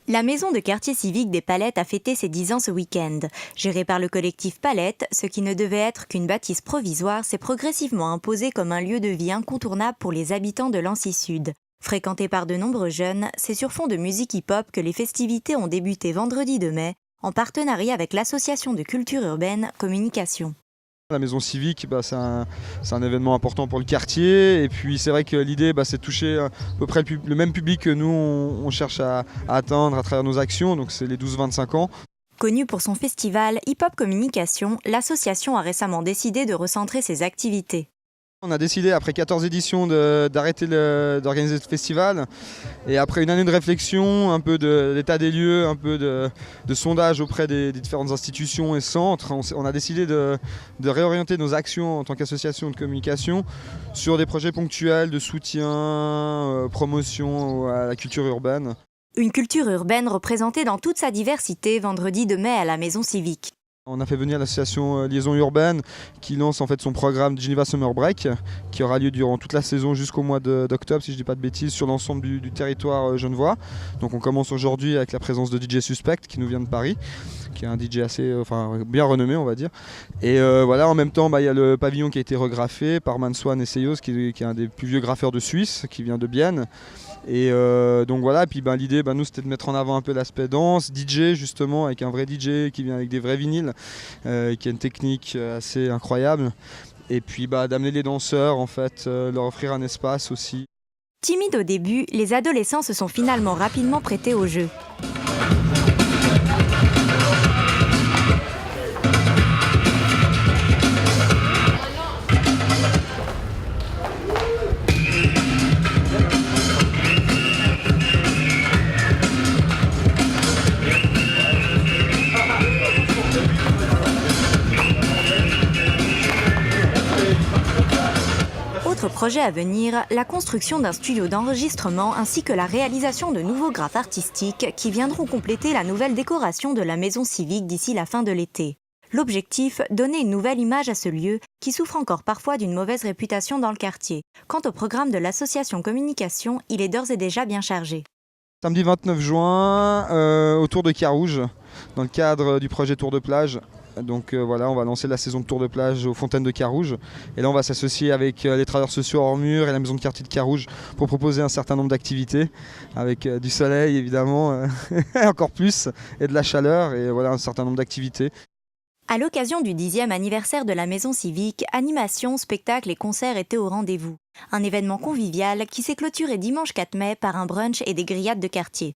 La maison de quartier civique des Palettes a fêté ses 10 ans ce week-end. Gérée par le collectif Palette, ce qui ne devait être qu'une bâtisse provisoire s'est progressivement imposé comme un lieu de vie incontournable pour les habitants de l'Ancy-Sud. Fréquenté par de nombreux jeunes, c'est sur fond de musique hip-hop que les festivités ont débuté vendredi 2 mai, en partenariat avec l'association de culture urbaine Communication. La maison civique, c'est un événement important pour le quartier. Et puis c'est vrai que l'idée, c'est de toucher à peu près le même public que nous, on cherche à atteindre à travers nos actions. Donc c'est les 12-25 ans. Connue pour son festival Hip-Hop Communication, l'association a récemment décidé de recentrer ses activités. On a décidé, après 14 éditions, d'arrêter d'organiser ce festival. Et après une année de réflexion, un peu d'état des lieux, un peu de sondage auprès des différentes institutions et centres, on a décidé de réorienter nos actions en tant qu'association de communication sur des projets ponctuels de soutien, promotion à la culture urbaine. Une culture urbaine représentée dans toute sa diversité vendredi 2 mai à la Maison Civique. On a fait venir l'association Liaison Urbaine qui lance en fait son programme Geneva Summer Break qui aura lieu durant toute la saison jusqu'au mois d'octobre si je ne dis pas de bêtises sur l'ensemble du territoire genevois. Donc on commence aujourd'hui avec la présence de DJ Suspect qui nous vient de Paris, qui est un DJ assez bien renommé on va dire. Et voilà, en même temps il y a le pavillon qui a été regraffé par Manswan et Seyos qui est un des plus vieux graffeurs de Suisse qui vient de Bienne. Et donc voilà, et puis l'idée nous c'était de mettre en avant un peu l'aspect danse, DJ justement, avec un vrai DJ qui vient avec des vrais vinyles, qui a une technique assez incroyable. Et puis d'amener les danseurs, en fait, leur offrir un espace aussi. Timides au début, les adolescents se sont finalement rapidement prêtés au jeu. Autre projet à venir, la construction d'un studio d'enregistrement ainsi que la réalisation de nouveaux graphes artistiques qui viendront compléter la nouvelle décoration de la maison civique d'ici la fin de l'été. L'objectif, donner une nouvelle image à ce lieu qui souffre encore parfois d'une mauvaise réputation dans le quartier. Quant au programme de l'association Communication, il est d'ores et déjà bien chargé. Samedi 29 juin, au Tour de Carouge, dans le cadre du projet Tour de plage. Donc voilà, on va lancer la saison de Tour de plage aux Fontaines de Carouge. Et là, on va s'associer avec les travailleurs sociaux hors mur et la maison de quartier de Carouge pour proposer un certain nombre d'activités, avec du soleil évidemment, encore plus, et de la chaleur, et voilà un certain nombre d'activités. À l'occasion du 10e anniversaire de la Maison Civique, animations, spectacles et concerts étaient au rendez-vous. Un événement convivial qui s'est clôturé dimanche 4 mai par un brunch et des grillades de quartier.